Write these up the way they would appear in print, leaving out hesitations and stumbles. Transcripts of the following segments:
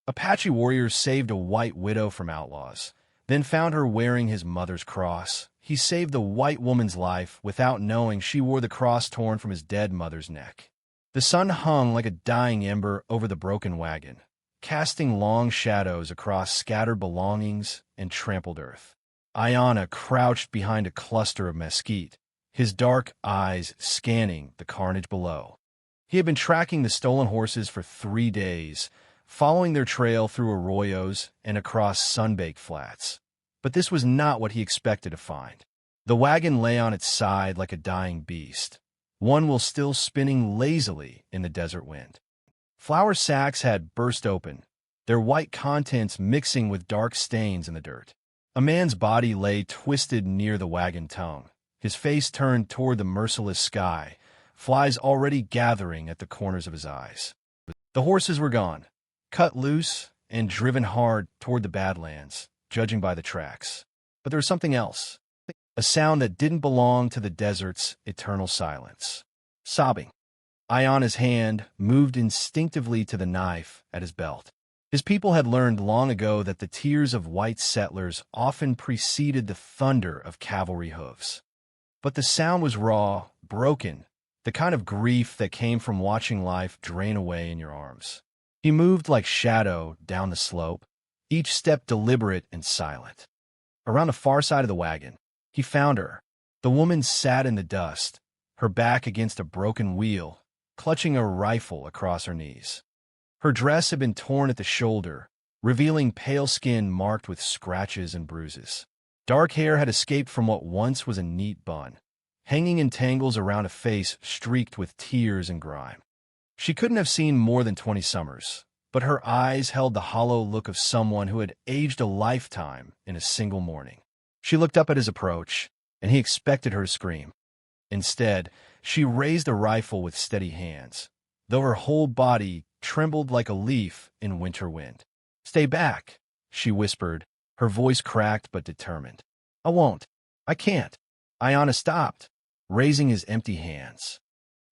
Apache warriors saved a white widow from outlaws, then found her wearing his mother's cross. He saved the white woman's life without knowing she wore the cross torn from his dead mother's neck. The sun hung like a dying ember over the broken wagon, casting long shadows across scattered belongings and trampled earth. Aiyana crouched behind a cluster of mesquite, his dark eyes scanning the carnage below. He had been tracking the stolen horses for 3 days, following their trail through arroyos and across sunbaked flats. But this was not what he expected to find. The wagon lay on its side like a dying beast, one while still spinning lazily in the desert wind. Flour sacks had burst open, their white contents mixing with dark stains in the dirt. A man's body lay twisted near the wagon tongue, his face turned toward the merciless sky, flies already gathering at the corners of his eyes. The horses were gone, cut loose and driven hard toward the Badlands, judging by the tracks. But there was something else, a sound that didn't belong to the desert's eternal silence. Sobbing. Aiyana's hand moved instinctively to the knife at his belt. His people had learned long ago that the tears of white settlers often preceded the thunder of cavalry hooves. But the sound was raw, broken, the kind of grief that came from watching life drain away in your arms. He moved like shadow down the slope, each step deliberate and silent. Around the far side of the wagon, he found her. The woman sat in the dust, her back against a broken wheel, clutching a rifle across her knees. Her dress had been torn at the shoulder, revealing pale skin marked with scratches and bruises. Dark hair had escaped from what once was a neat bun, hanging in tangles around a face streaked with tears and grime. She couldn't have seen more than 20 summers, but her eyes held the hollow look of someone who had aged a lifetime in a single morning. She looked up at his approach, and he expected her to scream. Instead, she raised the rifle with steady hands, though her whole body trembled like a leaf in winter wind. "Stay back," she whispered, her voice cracked but determined. "I won't. I can't." Aiyana stopped, raising his empty hands.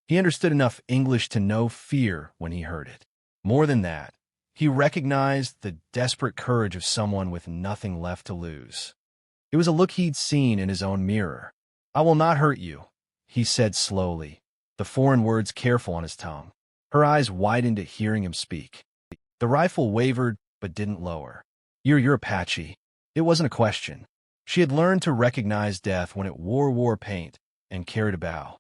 He understood enough English to know fear when he heard it. More than that, he recognized the desperate courage of someone with nothing left to lose. It was a look he'd seen in his own mirror. "I will not hurt you," he said slowly, the foreign words careful on his tongue. Her eyes widened at hearing him speak. The rifle wavered but didn't lower. You're Apache." It wasn't a question. She had learned to recognize death when it wore war paint and carried a bow.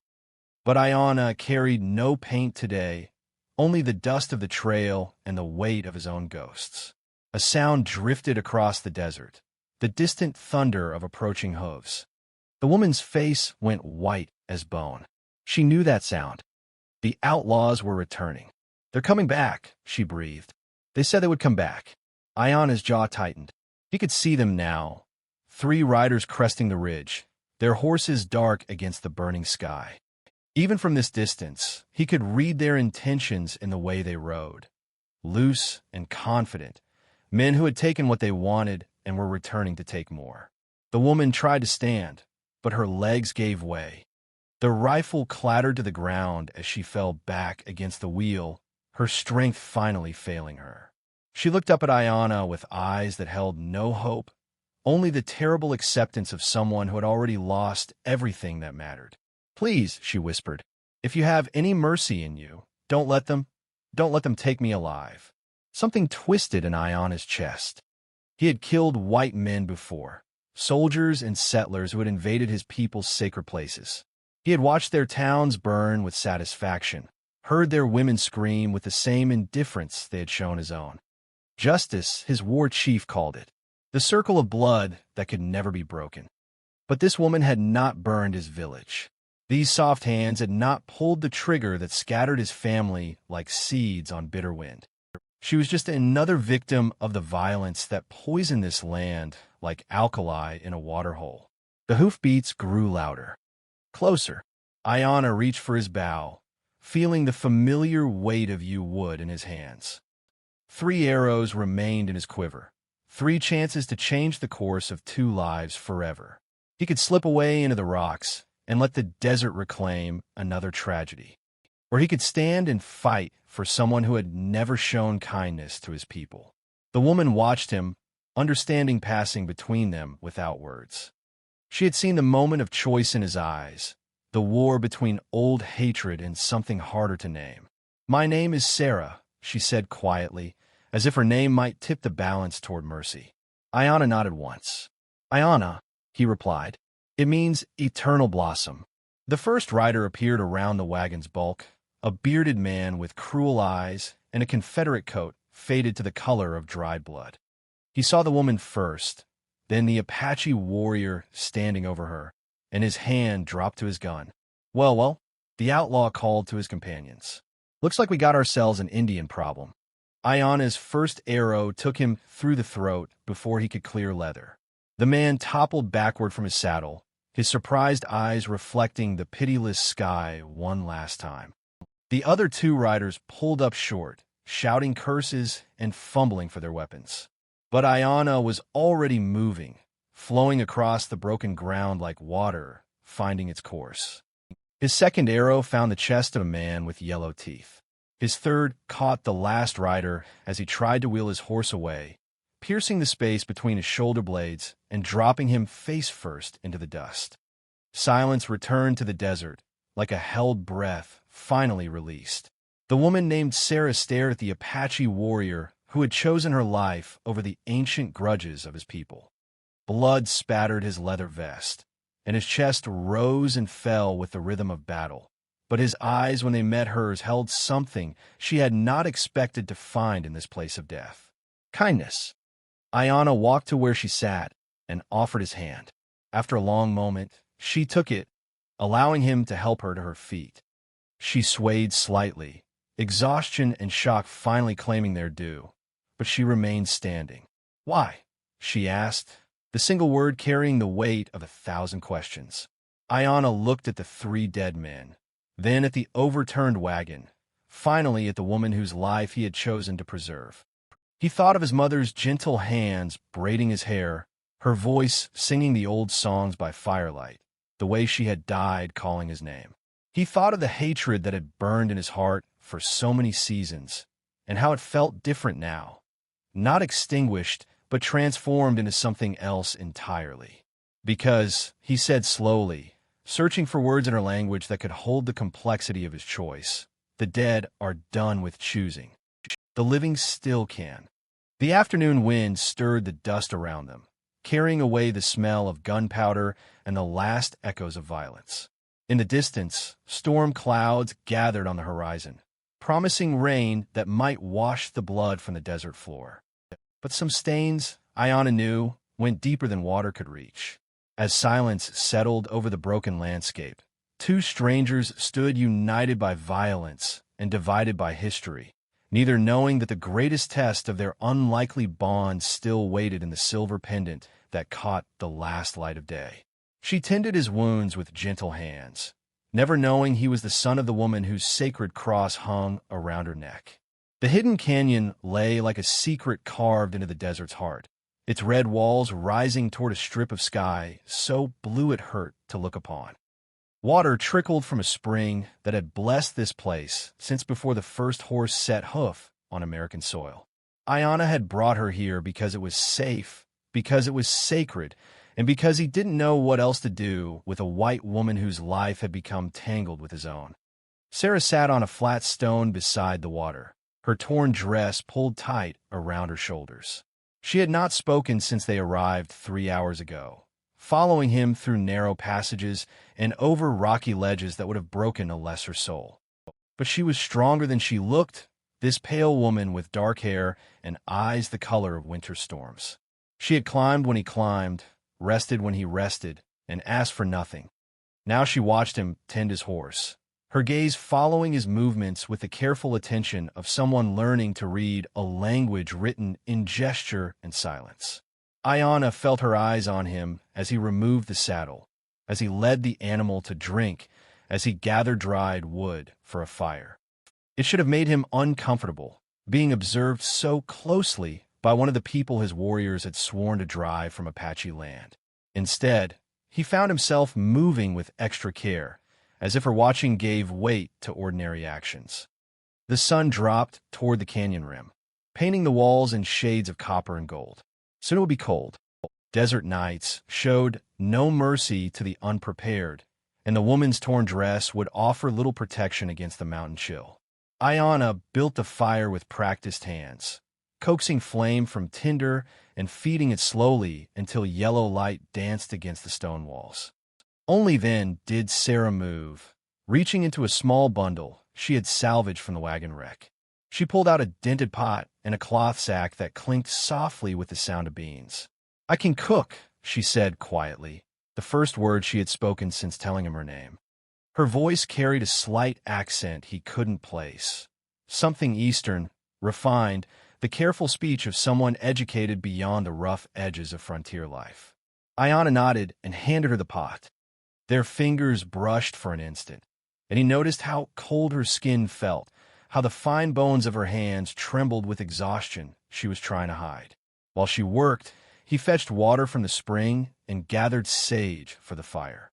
But Aiyana carried no paint today, only the dust of the trail and the weight of his own ghosts. A sound drifted across the desert, the distant thunder of approaching hooves. The woman's face went white as bone. She knew that sound. The outlaws were returning. "They're coming back," she breathed. "They said they would come back." Aiyana's jaw tightened. He could see them now, 3 riders cresting the ridge, their horses dark against the burning sky. Even from this distance, he could read their intentions in the way they rode. Loose and confident, men who had taken what they wanted and were returning to take more. The woman tried to stand, but her legs gave way. The rifle clattered to the ground as she fell back against the wheel, her strength finally failing her. She looked up at Aiyana with eyes that held no hope, only the terrible acceptance of someone who had already lost everything that mattered. "Please," she whispered, "if you have any mercy in you, don't let them take me alive." Something twisted in Aiyana's chest. He had killed white men before, soldiers and settlers who had invaded his people's sacred places. He had watched their towns burn with satisfaction, heard their women scream with the same indifference they had shown his own. Justice, his war chief called it, the circle of blood that could never be broken. But this woman had not burned his village. These soft hands had not pulled the trigger that scattered his family like seeds on bitter wind. She was just another victim of the violence that poisoned this land like alkali in a waterhole. The hoofbeats grew louder. Closer. Aiyana reached for his bow, feeling the familiar weight of yew wood in his hands. 3 arrows remained in his quiver, 3 chances to change the course of 2 lives forever. He could slip away into the rocks and let the desert reclaim another tragedy. Or he could stand and fight for someone who had never shown kindness to his people. The woman watched him, understanding passing between them without words. She had seen the moment of choice in his eyes, the war between old hatred and something harder to name. "My name is Sarah," she said quietly, as if her name might tip the balance toward mercy. Aiyana nodded once. "Aiyana," he replied. "It means eternal blossom." The first rider appeared around the wagon's bulk, a bearded man with cruel eyes and a Confederate coat faded to the color of dried blood. He saw the woman first, then the Apache warrior standing over her, and his hand dropped to his gun. Well, the outlaw called to his companions. "Looks like we got ourselves an Indian problem." Aiyana's first arrow took him through the throat before he could clear leather. The man toppled backward from his saddle, his surprised eyes reflecting the pitiless sky one last time. The other two riders pulled up short, shouting curses and fumbling for their weapons. But Aiyana was already moving, flowing across the broken ground like water, finding its course. His second arrow found the chest of a man with yellow teeth. His third caught the last rider as he tried to wheel his horse away, piercing the space between his shoulder blades and dropping him face first into the dust. Silence returned to the desert, like a held breath finally released. The woman named Sarah stared at the Apache warrior who had chosen her life over the ancient grudges of his people. Blood spattered his leather vest, and his chest rose and fell with the rhythm of battle. But his eyes, when they met hers, held something she had not expected to find in this place of death. Kindness. Aiyana walked to where she sat and offered his hand. After a long moment, she took it, allowing him to help her to her feet. She swayed slightly, exhaustion and shock finally claiming their due, but she remained standing. "Why?" she asked, the single word carrying the weight of 1,000 questions. Aiyana looked at the three dead men, then at the overturned wagon, finally at the woman whose life he had chosen to preserve. He thought of his mother's gentle hands braiding his hair, her voice singing the old songs by firelight, the way she had died calling his name. He thought of the hatred that had burned in his heart for so many seasons, and how it felt different now. Not extinguished, but transformed into something else entirely. "Because," he said slowly, searching for words in her language that could hold the complexity of his choice, "the dead are done with choosing. The living still can." The afternoon wind stirred the dust around them, carrying away the smell of gunpowder and the last echoes of violence. In the distance, storm clouds gathered on the horizon, promising rain that might wash the blood from the desert floor. But some stains, Aiyana knew, went deeper than water could reach. As silence settled over the broken landscape, two strangers stood united by violence and divided by history, neither knowing that the greatest test of their unlikely bond still waited in the silver pendant that caught the last light of day. She tended his wounds with gentle hands, never knowing he was the son of the woman whose sacred cross hung around her neck. The hidden canyon lay like a secret carved into the desert's heart, its red walls rising toward a strip of sky so blue it hurt to look upon. Water trickled from a spring that had blessed this place since before the first horse set hoof on American soil. Aiyana had brought her here because it was safe, because it was sacred, and because he didn't know what else to do with a white woman whose life had become tangled with his own. Sarah sat on a flat stone beside the water, her torn dress pulled tight around her shoulders. She had not spoken since they arrived 3 hours ago, following him through narrow passages and over rocky ledges that would have broken a lesser soul. But she was stronger than she looked, this pale woman with dark hair and eyes the color of winter storms. She had climbed when he climbed, rested when he rested, and asked for nothing. Now she watched him tend his horse, her gaze following his movements with the careful attention of someone learning to read a language written in gesture and silence. Aiyana felt her eyes on him as he removed the saddle, as he led the animal to drink, as he gathered dried wood for a fire. It should have made him uncomfortable, being observed so closely by one of the people his warriors had sworn to drive from Apache land. Instead, he found himself moving with extra care, as if her watching gave weight to ordinary actions. The sun dropped toward the canyon rim. painting the walls in shades of copper and gold. Soon it would be cold. Desert nights showed no mercy to the unprepared, and the woman's torn dress would offer little protection against the mountain chill. Aiyana built the fire with practiced hands, coaxing flame from tinder and feeding it slowly until yellow light danced against the stone walls. Only then did Sarah move, reaching into a small bundle she had salvaged from the wagon wreck. She pulled out a dented pot and a cloth sack that clinked softly with the sound of beans. "I can cook," she said quietly, the first word she had spoken since telling him her name. Her voice carried a slight accent he couldn't place. Something Eastern, refined, the careful speech of someone educated beyond the rough edges of frontier life. Aiyana nodded and handed her the pot. Their fingers brushed for an instant, and he noticed how cold her skin felt, how the fine bones of her hands trembled with exhaustion she was trying to hide. While she worked, he fetched water from the spring and gathered sage for the fire.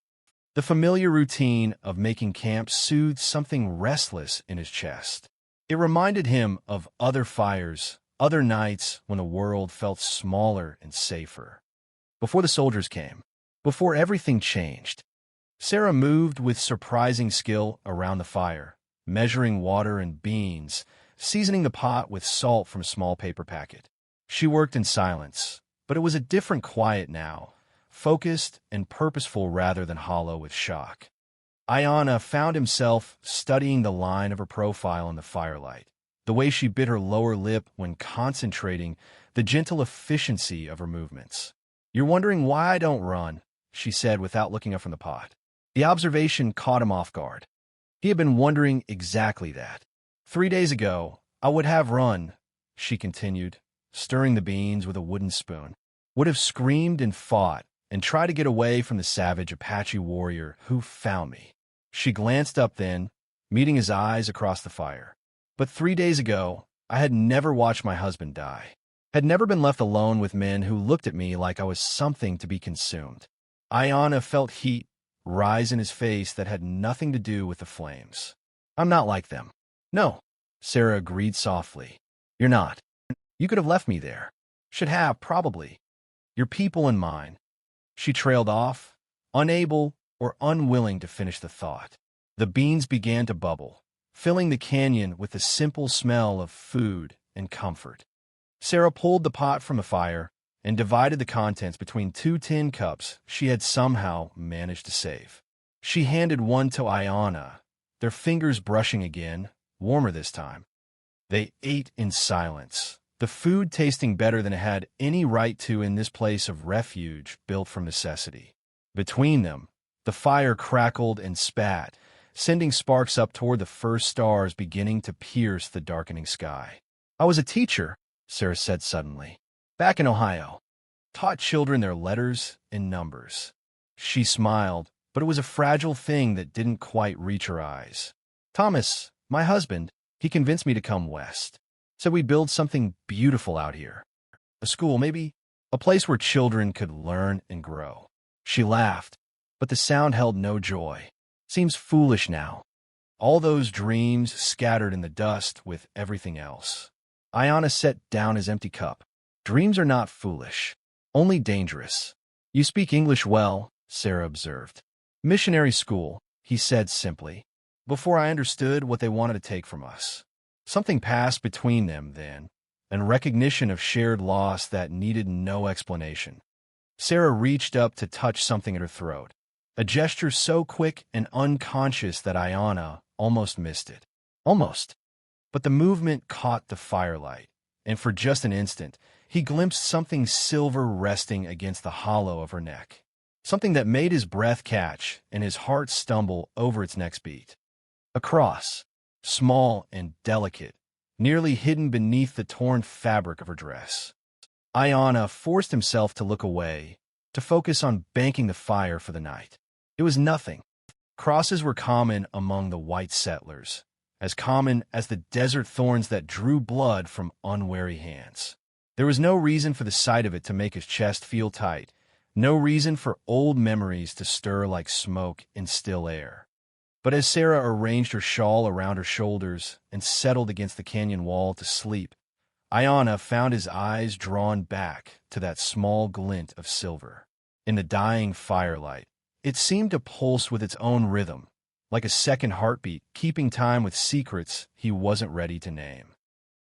The familiar routine of making camp soothed something restless in his chest. It reminded him of other fires, other nights when the world felt smaller and safer. Before the soldiers came, before everything changed, Sarah moved with surprising skill around the fire, measuring water and beans, seasoning the pot with salt from a small paper packet. She worked in silence, but it was a different quiet now, focused and purposeful rather than hollow with shock. Aiyana found himself studying the line of her profile in the firelight, the way she bit her lower lip when concentrating, the gentle efficiency of her movements. "You're wondering why I don't run," she said without looking up from the pot. The observation caught him off guard. He had been wondering exactly that. 3 days ago, I would have run, she continued, stirring the beans with a wooden spoon. Would have screamed and fought and tried to get away from the savage Apache warrior who found me. She glanced up then, meeting his eyes across the fire. But 3 days ago, I had never watched my husband die. Had never been left alone with men who looked at me like I was something to be consumed. Aiyana felt heat rise in his face that had nothing to do with the flames. "I'm not like them." "No," Sarah agreed softly. "You're not. You could have left me there. Should have, probably. Your people and mine." She trailed off, unable or unwilling to finish the thought. The beans began to bubble, filling the canyon with the simple smell of food and comfort. Sarah pulled the pot from the fire and divided the contents between 2 tin cups she had somehow managed to save. She handed one to Aiyana, their fingers brushing again, warmer this time. They ate in silence, the food tasting better than it had any right to in this place of refuge built from necessity. Between them, the fire crackled and spat, sending sparks up toward the first stars beginning to pierce the darkening sky. "I was a teacher," Sarah said suddenly. "Back in Ohio. Taught children their letters and numbers." She smiled, but it was a fragile thing that didn't quite reach her eyes. "Thomas, my husband, he convinced me to come west. Said we'd build something beautiful out here. A school, maybe. A place where children could learn and grow." She laughed, but the sound held no joy. "Seems foolish now. All those dreams scattered in the dust with everything else." Aiyana set down his empty cup. "Dreams are not foolish, only dangerous." "You speak English well," Sarah observed. "Missionary school," he said simply, before I understood what they wanted to take from us. Something passed between them then, and recognition of shared loss that needed no explanation. Sarah reached up to touch something at her throat, a gesture so quick and unconscious that Aiyana almost missed it. Almost. But the movement caught the firelight, and for just an instant, he glimpsed something silver resting against the hollow of her neck, something that made his breath catch and his heart stumble over its next beat. A cross, small and delicate, nearly hidden beneath the torn fabric of her dress. Aiyana forced himself to look away, to focus on banking the fire for the night. It was nothing. Crosses were common among the white settlers, as common as the desert thorns that drew blood from unwary hands. There was no reason for the sight of it to make his chest feel tight, no reason for old memories to stir like smoke in still air. But as Sarah arranged her shawl around her shoulders and settled against the canyon wall to sleep, Aiyana found his eyes drawn back to that small glint of silver. In the dying firelight, it seemed to pulse with its own rhythm, like a second heartbeat, keeping time with secrets he wasn't ready to name.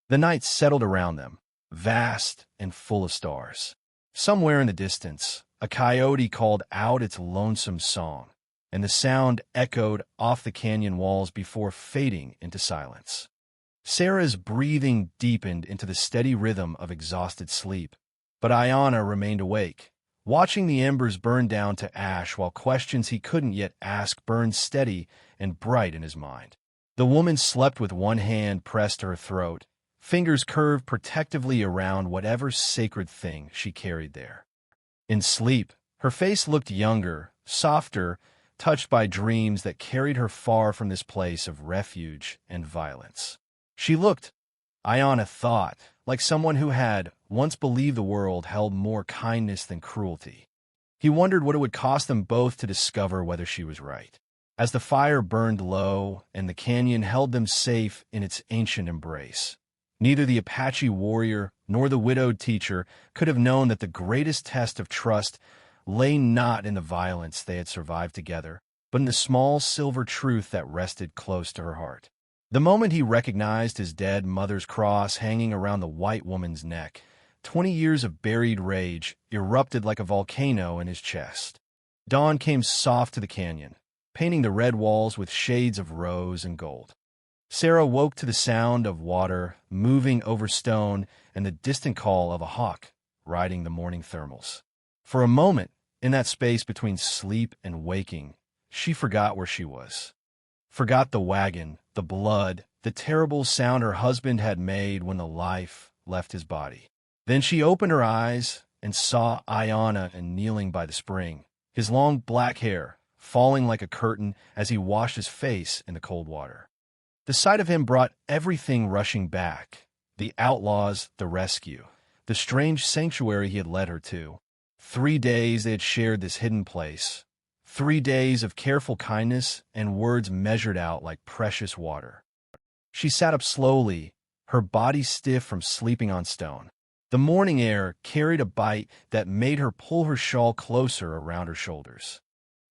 The night settled around them, vast and full of stars. Somewhere in the distance, a coyote called out its lonesome song, and the sound echoed off the canyon walls before fading into silence. Sarah's breathing deepened into the steady rhythm of exhausted sleep, but Aiyana remained awake, watching the embers burn down to ash while questions he couldn't yet ask burned steady and bright in his mind. The woman slept with one hand pressed to her throat, fingers curved protectively around whatever sacred thing she carried there. In sleep, her face looked younger, softer, touched by dreams that carried her far from this place of refuge and violence. She looked, Aiyana thought, like someone who had once believed the world held more kindness than cruelty. He wondered what it would cost them both to discover whether she was right. As the fire burned low and the canyon held them safe in its ancient embrace, neither the Apache warrior nor the widowed teacher could have known that the greatest test of trust lay not in the violence they had survived together, but in the small silver truth that rested close to her heart. The moment he recognized his dead mother's cross hanging around the white woman's neck, 20 years of buried rage erupted like a volcano in his chest. Dawn came soft to the canyon, painting the red walls with shades of rose and gold. Sarah woke to the sound of water moving over stone and the distant call of a hawk riding the morning thermals. For a moment, in that space between sleep and waking, she forgot where she was. Forgot the wagon, the blood, the terrible sound her husband had made when the life left his body. Then she opened her eyes and saw Aiyana kneeling by the spring, his long black hair falling like a curtain as he washed his face in the cold water. The sight of him brought everything rushing back: the outlaws, the rescue, the strange sanctuary he had led her to. 3 days they had shared this hidden place. 3 days of careful kindness and words measured out like precious water. She sat up slowly, her body stiff from sleeping on stone. The morning air carried a bite that made her pull her shawl closer around her shoulders.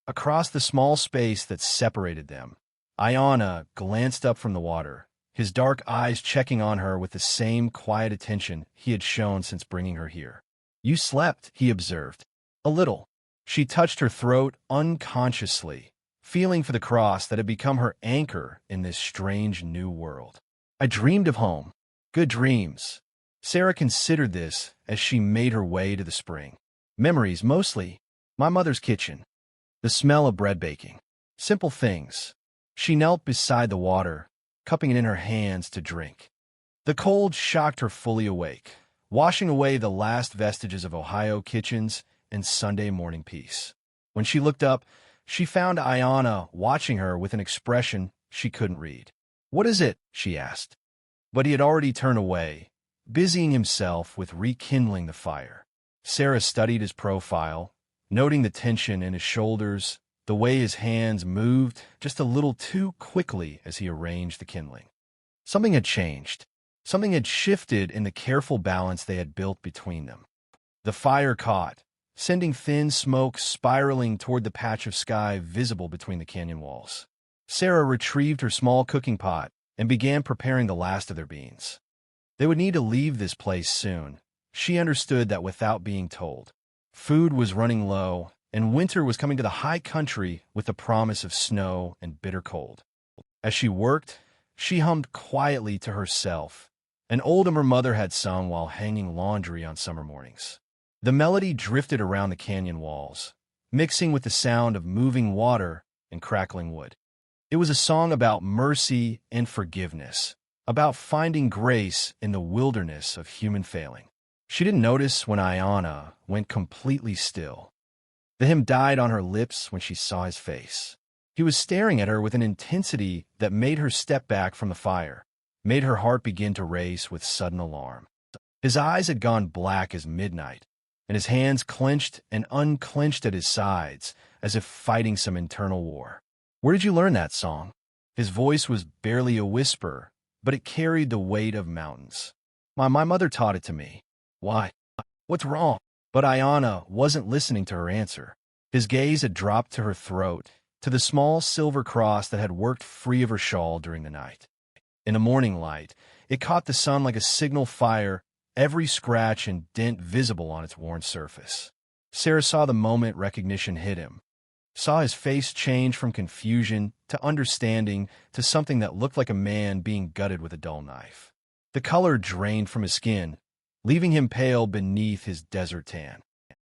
Across the small space that separated them, Aiyana glanced up from the water, his dark eyes checking on her with the same quiet attention he had shown since bringing her here. "You slept," he observed. "A little." She touched her throat unconsciously, feeling for the cross that had become her anchor in this strange new world. "I dreamed of home. Good dreams." Sarah considered this as she made her way to the spring. Memories, mostly. My mother's kitchen. The smell of bread baking. Simple things. She knelt beside the water, cupping it in her hands to drink. The cold shocked her fully awake, washing away the last vestiges of Ohio kitchens and Sunday morning peace. When she looked up, she found Aiyana watching her with an expression she couldn't read. "What is it?" she asked. But he had already turned away, busying himself with rekindling the fire. Sarah studied his profile, noting the tension in his shoulders, the way his hands moved just a little too quickly as he arranged the kindling. Something had changed. Something had shifted in the careful balance they had built between them. The fire caught, sending thin smoke spiraling toward the patch of sky visible between the canyon walls. Sarah retrieved her small cooking pot and began preparing the last of their beans. They would need to leave this place soon. She understood that without being told. Food was running low, and winter was coming to the high country with the promise of snow and bitter cold. As she worked, she hummed quietly to herself, an old hymn her mother had sung while hanging laundry on summer mornings. The melody drifted around the canyon walls, mixing with the sound of moving water and crackling wood. It was a song about mercy and forgiveness, about finding grace in the wilderness of human failing. She didn't notice when Aiyana went completely still. The hymn died on her lips when she saw his face. He was staring at her with an intensity that made her step back from the fire, made her heart begin to race with sudden alarm. His eyes had gone black as midnight, and his hands clenched and unclenched at his sides, as if fighting some internal war. "Where did you learn that song?" His voice was barely a whisper, but it carried the weight of mountains. My mother taught it to me. Why? What's wrong? But Aiyana wasn't listening to her answer. His gaze had dropped to her throat, to the small silver cross that had worked free of her shawl during the night. In the morning light, it caught the sun like a signal fire, every scratch and dent visible on its worn surface. Sarah saw the moment recognition hit him, saw his face change from confusion to understanding to something that looked like a man being gutted with a dull knife. The color drained from his skin, leaving him pale beneath his desert tan.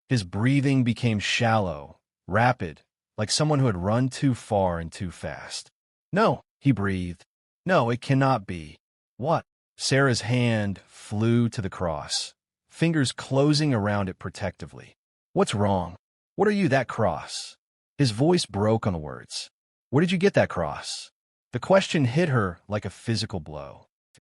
His breathing became shallow, rapid, like someone who had run too far and too fast. "No," he breathed. "No, it cannot be." "What?" Sarah's hand flew to the cross, fingers closing around it protectively. "What's wrong? What are you, that cross?" His voice broke on the words. "Where did you get that cross?" The question hit her like a physical blow.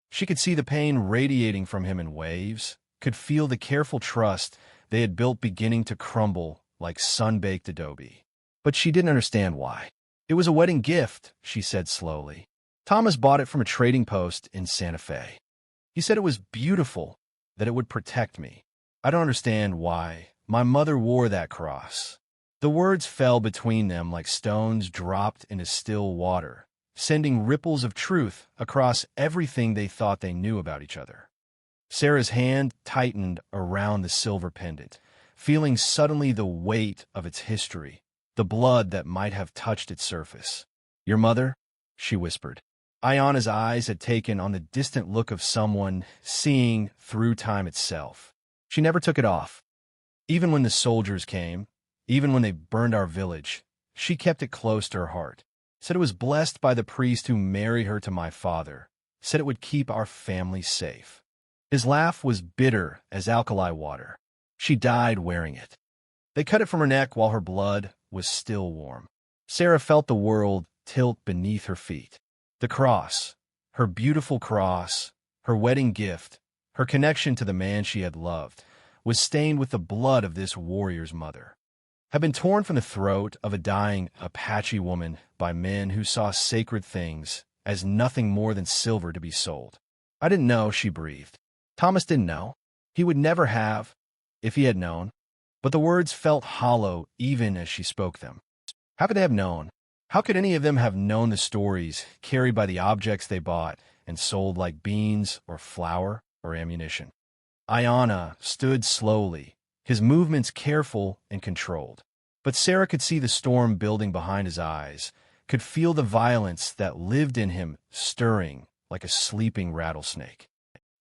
She could see the pain radiating from him in waves, could feel the careful trust they had built beginning to crumble like sun-baked adobe. But she didn't understand why. "It was a wedding gift," she said slowly. "Thomas bought it from a trading post in Santa Fe. He said it was beautiful, that it would protect me. I don't understand why. My mother wore that cross." The words fell between them like stones dropped into still water, sending ripples of truth across everything they thought they knew about each other. Sarah's hand tightened around the silver pendant, feeling suddenly the weight of its history, the blood that might have touched its surface. "Your mother?" she whispered. Aiyana's eyes had taken on the distant look of someone seeing through time itself. "She never took it off. Even when the soldiers came, even when they burned our village, she kept it close to her heart. Said it was blessed by the priest who married her to my father. Said it would keep our family safe." His laugh was bitter as alkali water. "She died wearing it. They cut it from her neck while her blood was still warm." Sarah felt the world tilt beneath her feet. The cross, her beautiful cross, her wedding gift, her connection to the man she had loved, was stained with the blood of this warrior's mother. Had been torn from the throat of a dying Apache woman by men who saw sacred things as nothing more than silver to be sold. "I didn't know," she breathed. Thomas didn't know. He would never have, if he had known. But the words felt hollow even as she spoke them. How could they have known? How could any of them have known the stories carried by the objects they bought and sold like beans or flour or ammunition? Aiyana stood slowly, his movements careful and controlled. But Sarah could see the storm building behind his eyes, could feel the violence that lived in him stirring like a sleeping rattlesnake.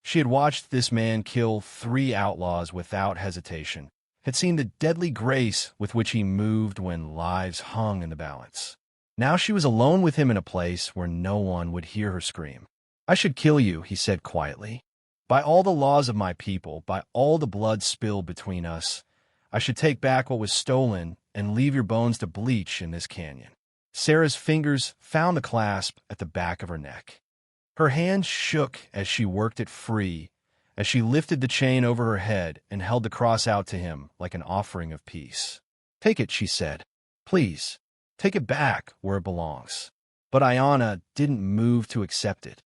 She had watched this man kill 3 outlaws without hesitation, had seen the deadly grace with which he moved when lives hung in the balance. Now she was alone with him in a place where no one would hear her scream. "I should kill you," he said quietly. "By all the laws of my people, by all the blood spilled between us, I should take back what was stolen and leave your bones to bleach in this canyon." Sarah's fingers found the clasp at the back of her neck. Her hand shook as she worked it free, as she lifted the chain over her head and held the cross out to him like an offering of peace. "Take it," she said. "Please, take it back where it belongs." But Aiyana didn't move to accept it.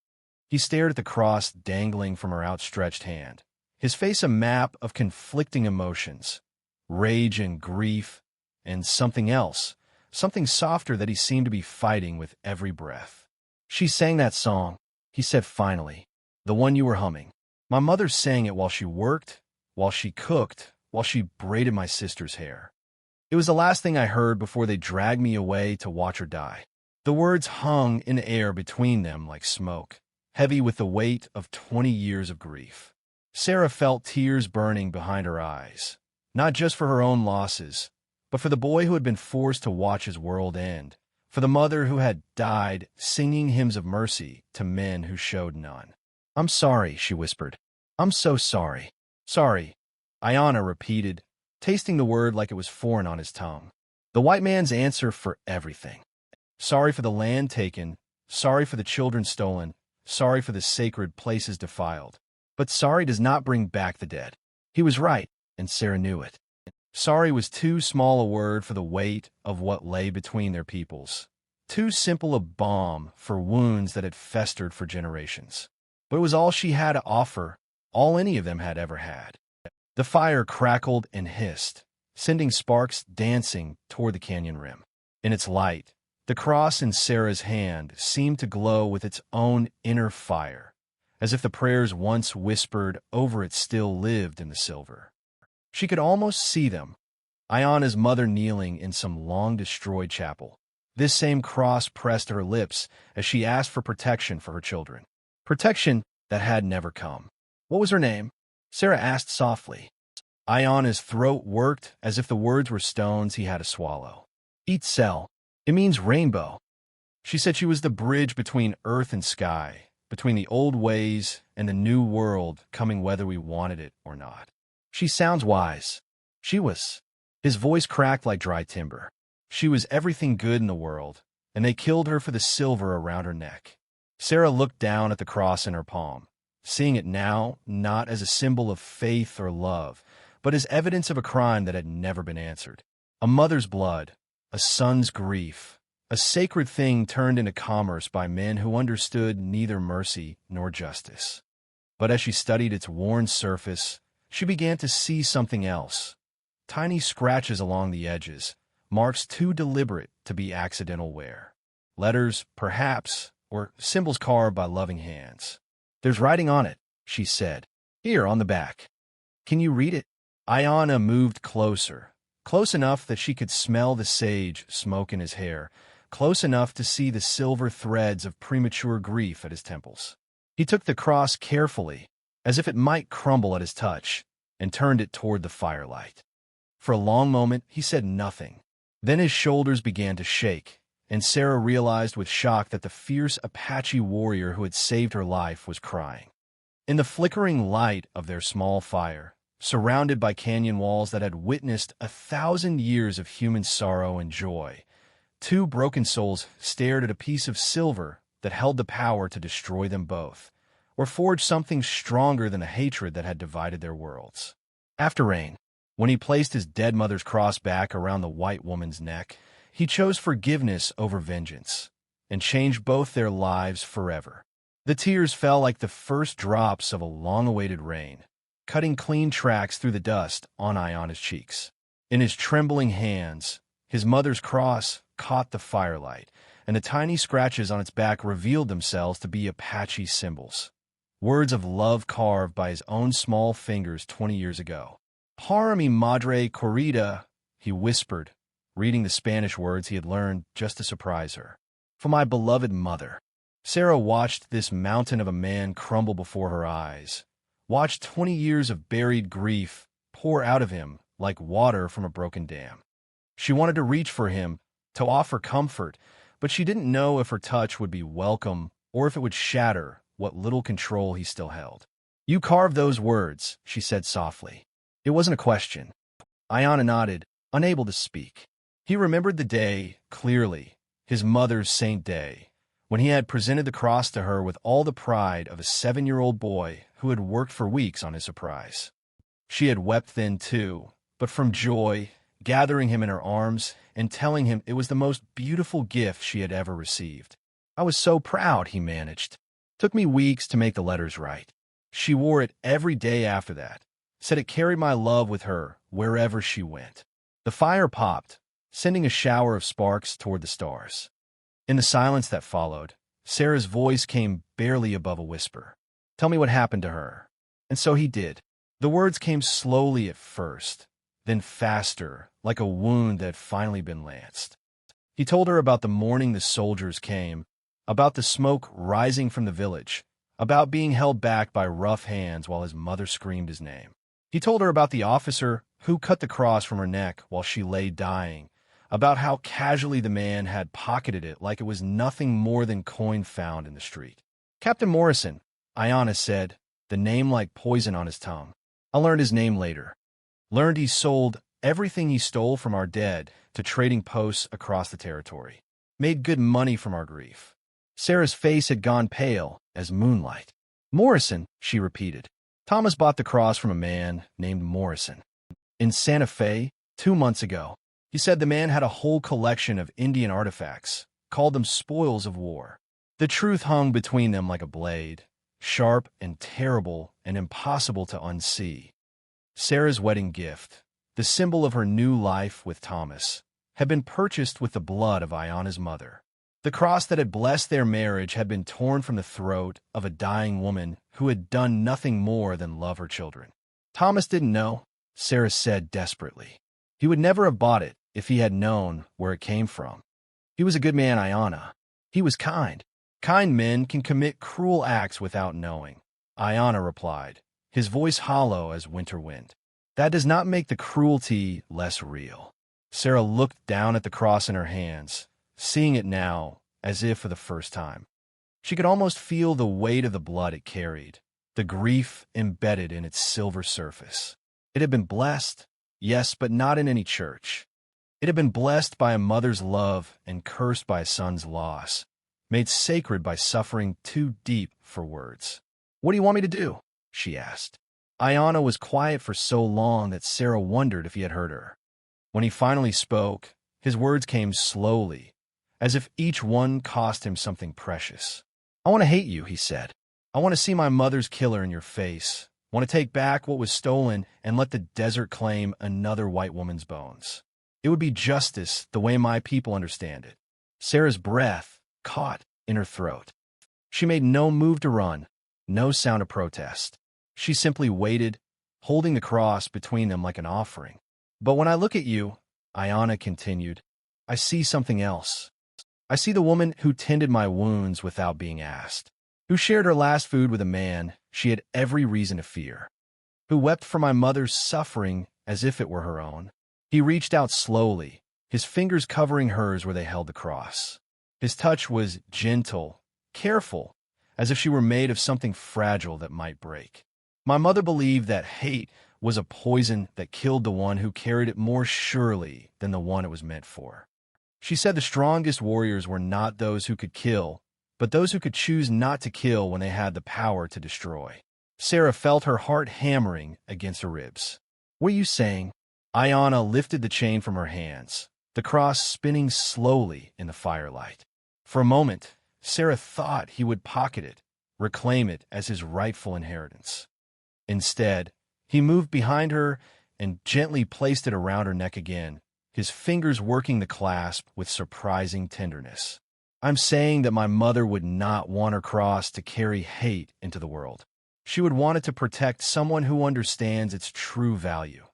He stared at the cross dangling from her outstretched hand, his face a map of conflicting emotions, rage and grief, and something else, something softer that he seemed to be fighting with every breath. "She sang that song," he said finally, "the one you were humming. My mother sang it while she worked, while she cooked, while she braided my sister's hair. It was the last thing I heard before they dragged me away to watch her die." The words hung in the air between them like smoke, heavy with the weight of 20 years of grief. Sarah felt tears burning behind her eyes, not just for her own losses, but for the boy who had been forced to watch his world end, for the mother who had died singing hymns of mercy to men who showed none. "I'm sorry," she whispered. "I'm so sorry." "Sorry," Aiyana repeated, tasting the word like it was foreign on his tongue. The white man's answer for everything. Sorry for the land taken, sorry for the children stolen, sorry for the sacred places defiled. But sorry does not bring back the dead. He was right, and Sarah knew it. Sorry was too small a word for the weight of what lay between their peoples, too simple a balm for wounds that had festered for generations. But it was all she had to offer, all any of them had ever had. The fire crackled and hissed, sending sparks dancing toward the canyon rim. In its light, the cross in Sarah's hand seemed to glow with its own inner fire, as if the prayers once whispered over it still lived in the silver. She could almost see them, Aiyana's mother kneeling in some long-destroyed chapel. This same cross pressed to her lips as she asked for protection for her children. Protection that had never come. What was her name? Sarah asked softly. Aiyana's throat worked as if the words were stones he had to swallow. Itzel. It means rainbow. She said she was the bridge between earth and sky, between the old ways and the new world coming whether we wanted it or not. She sounds wise. She was. His voice cracked like dry timber. She was everything good in the world, and they killed her for the silver around her neck. Sarah looked down at the cross in her palm, seeing it now not as a symbol of faith or love, but as evidence of a crime that had never been answered. A mother's blood, a son's grief, a sacred thing turned into commerce by men who understood neither mercy nor justice. But as she studied its worn surface, she began to see something else. Tiny scratches along the edges, marks too deliberate to be accidental wear. Letters, perhaps, or symbols carved by loving hands. There's writing on it, she said. Here, on the back. Can you read it? Aiyana moved closer, close enough that she could smell the sage smoke in his hair, close enough to see the silver threads of premature grief at his temples. He took the cross carefully, as if it might crumble at his touch, and turned it toward the firelight. For a long moment, he said nothing. Then his shoulders began to shake, and Sarah realized with shock that the fierce Apache warrior who had saved her life was crying. In the flickering light of their small fire, surrounded by canyon walls that had witnessed 1,000 years of human sorrow and joy, two broken souls stared at a piece of silver that held the power to destroy them both, or forge something stronger than the hatred that had divided their worlds. After rain, when he placed his dead mother's cross back around the white woman's neck, he chose forgiveness over vengeance, and changed both their lives forever. The tears fell like the first drops of a long-awaited rain, cutting clean tracks through the dust on Aiyana's cheeks. In his trembling hands, his mother's cross caught the firelight, and the tiny scratches on its back revealed themselves to be Apache symbols. Words of love carved by his own small fingers 20 years ago. Para mi madre querida, he whispered, reading the Spanish words he had learned just to surprise her. For my beloved mother. Sarah watched this mountain of a man crumble before her eyes, watched 20 years of buried grief pour out of him like water from a broken dam. She wanted to reach for him, to offer comfort, but she didn't know if her touch would be welcome or if it would shatter what little control he still held. You carved those words, she said softly. It wasn't a question. Aiyana nodded, unable to speak. He remembered the day, clearly, his mother's Saint Day, when he had presented the cross to her with all the pride of a 7-year-old boy who had worked for weeks on his surprise. She had wept then too, but from joy, gathering him in her arms and telling him it was the most beautiful gift she had ever received. I was so proud, he managed. Took me weeks to make the letters right. She wore it every day after that, said it carried my love with her wherever she went. The fire popped, sending a shower of sparks toward the stars. In the silence that followed, Sarah's voice came barely above a whisper. Tell me what happened to her. And so he did. The words came slowly at first, then faster, like a wound that had finally been lanced. He told her about the morning the soldiers came, about the smoke rising from the village, about being held back by rough hands while his mother screamed his name. He told her about the officer who cut the cross from her neck while she lay dying, about how casually the man had pocketed it like it was nothing more than coin found in the street. Captain Morrison, Aiyana said, the name like poison on his tongue. I learned his name later. Learned he sold everything he stole from our dead to trading posts across the territory. Made good money from our grief. Sarah's face had gone pale as moonlight. Morrison, she repeated. Thomas bought the cross from a man named Morrison. In Santa Fe, 2 months ago. He said the man had a whole collection of Indian artifacts, called them spoils of war. The truth hung between them like a blade, sharp and terrible and impossible to unsee. Sarah's wedding gift, the symbol of her new life with Thomas, had been purchased with the blood of Aiyana's mother. The cross that had blessed their marriage had been torn from the throat of a dying woman who had done nothing more than love her children. Thomas didn't know, Sarah said desperately. He would never have bought it if he had known where it came from. He was a good man, Aiyana. He was kind. Kind men can commit cruel acts without knowing, Aiyana replied, his voice hollow as winter wind. That does not make the cruelty less real. Sarah looked down at the cross in her hands, seeing it now as if for the first time. She could almost feel the weight of the blood it carried, the grief embedded in its silver surface. It had been blessed, yes, but not in any church. It had been blessed by a mother's love and cursed by a son's loss, made sacred by suffering too deep for words. "What do you want me to do?" she asked. Aiyana was quiet for so long that Sarah wondered if he had heard her. When he finally spoke, his words came slowly, as if each one cost him something precious. "I want to hate you," he said. "I want to see my mother's killer in your face. I want to take back what was stolen and let the desert claim another white woman's bones. It would be justice the way my people understand it." Sarah's breath caught in her throat. She made no move to run, no sound of protest. She simply waited, holding the cross between them like an offering. "But when I look at you," Aiyana continued, "I see something else. I see the woman who tended my wounds without being asked, who shared her last food with a man she had every reason to fear, who wept for my mother's suffering as if it were her own." He reached out slowly, his fingers covering hers where they held the cross. His touch was gentle, careful, as if she were made of something fragile that might break. "My mother believed that hate was a poison that killed the one who carried it more surely than the one it was meant for. She said the strongest warriors were not those who could kill, but those who could choose not to kill when they had the power to destroy." Sarah felt her heart hammering against her ribs. "What are you saying?" Aiyana lifted the chain from her hands, the cross spinning slowly in the firelight. For a moment, Sarah thought he would pocket it, reclaim it as his rightful inheritance. Instead, he moved behind her and gently placed it around her neck again, his fingers working the clasp with surprising tenderness. "I'm saying that my mother would not want her cross to carry hate into the world. She would want it to protect someone who understands its true value.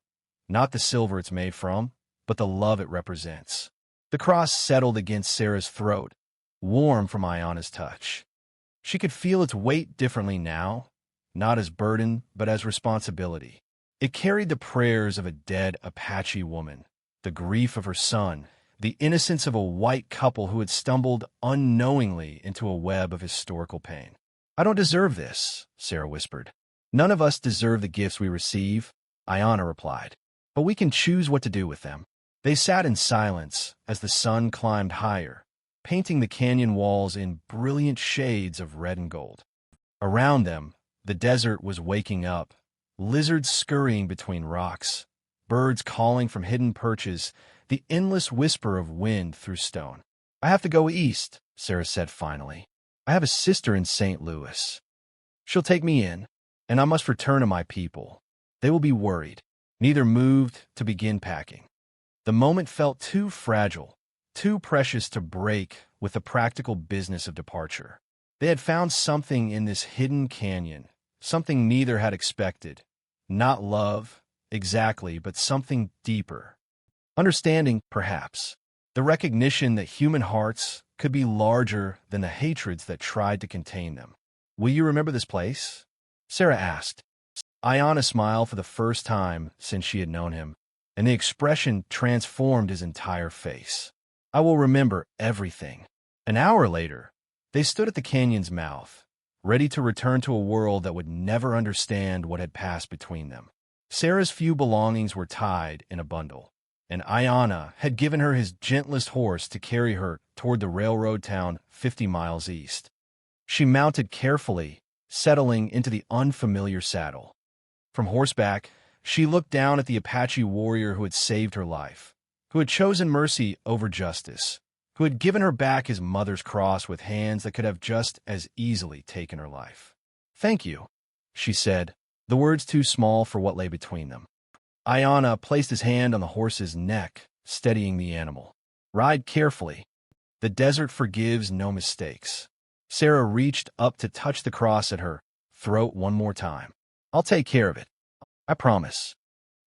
Not the silver it's made from, but the love it represents." The cross settled against Sarah's throat, warm from Aiyana's touch. She could feel its weight differently now, not as burden, but as responsibility. It carried the prayers of a dead Apache woman, the grief of her son, the innocence of a white couple who had stumbled unknowingly into a web of historical pain. "I don't deserve this," Sarah whispered. "None of us deserve the gifts we receive," Aiyana replied. "But we can choose what to do with them." They sat in silence as the sun climbed higher, painting the canyon walls in brilliant shades of red and gold. Around them, the desert was waking up, lizards scurrying between rocks, birds calling from hidden perches, the endless whisper of wind through stone. "I have to go east," Sarah said finally. "I have a sister in St. Louis. She'll take me in, and I must return to my people. They will be worried." Neither moved to begin packing. The moment felt too fragile, too precious to break with the practical business of departure. They had found something in this hidden canyon, something neither had expected. Not love, exactly, but something deeper. Understanding, perhaps. The recognition that human hearts could be larger than the hatreds that tried to contain them. "Will you remember this place?" Sarah asked. Aiyana smiled for the first time since she had known him, and the expression transformed his entire face. "I will remember everything." An hour later, they stood at the canyon's mouth, ready to return to a world that would never understand what had passed between them. Sarah's few belongings were tied in a bundle, and Aiyana had given her his gentlest horse to carry her toward the railroad town 50 miles east. She mounted carefully, settling into the unfamiliar saddle. From horseback, she looked down at the Apache warrior who had saved her life, who had chosen mercy over justice, who had given her back his mother's cross with hands that could have just as easily taken her life. "Thank you," she said, the words too small for what lay between them. Aiyana placed his hand on the horse's neck, steadying the animal. "Ride carefully. The desert forgives no mistakes." Sarah reached up to touch the cross at her throat one more time. "I'll take care of it. I promise.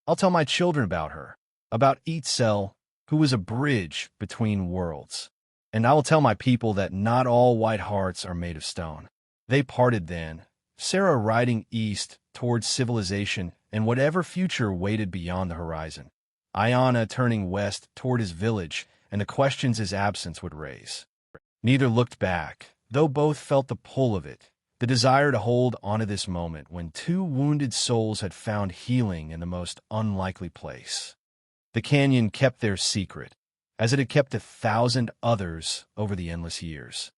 I'll tell my children about her, about Itzel, who was a bridge between worlds. And I will tell my people that not all white hearts are made of stone." They parted then, Sarah riding east towards civilization and whatever future waited beyond the horizon. Aiyana turning west toward his village and the questions his absence would raise. Neither looked back, though both felt the pull of it, the desire to hold onto this moment when two wounded souls had found healing in the most unlikely place. The canyon kept their secret, as it had kept 1,000 others over the endless years.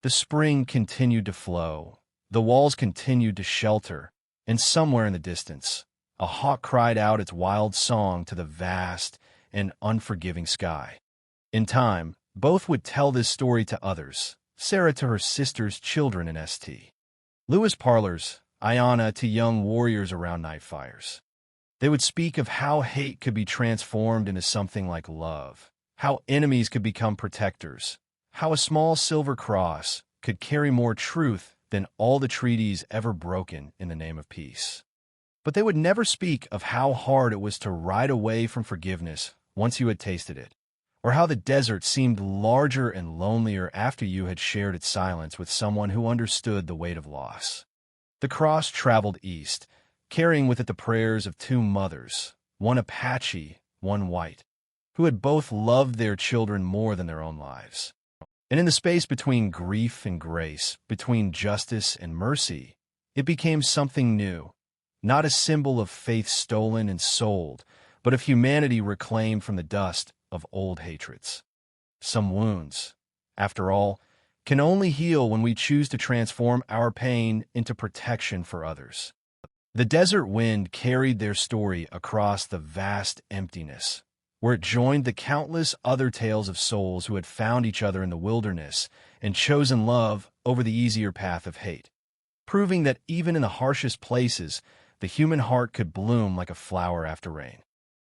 The spring continued to flow, the walls continued to shelter, and somewhere in the distance, a hawk cried out its wild song to the vast and unforgiving sky. In time, both would tell this story to others, Sarah to her sister's children in St. Louis parlors, Aiyana to young warriors around night fires. They would speak of how hate could be transformed into something like love, how enemies could become protectors, how a small silver cross could carry more truth than all the treaties ever broken in the name of peace. But they would never speak of how hard it was to ride away from forgiveness once you had tasted it, or how the desert seemed larger and lonelier after you had shared its silence with someone who understood the weight of loss. The cross traveled east, carrying with it the prayers of two mothers, one Apache, one white, who had both loved their children more than their own lives. And in the space between grief and grace, between justice and mercy, it became something new, not a symbol of faith stolen and sold, but of humanity reclaimed from the dust of old hatreds. Some wounds, after all, can only heal when we choose to transform our pain into protection for others. The desert wind carried their story across the vast emptiness, where it joined the countless other tales of souls who had found each other in the wilderness and chosen love over the easier path of hate, proving that even in the harshest places, the human heart could bloom like a flower after rain.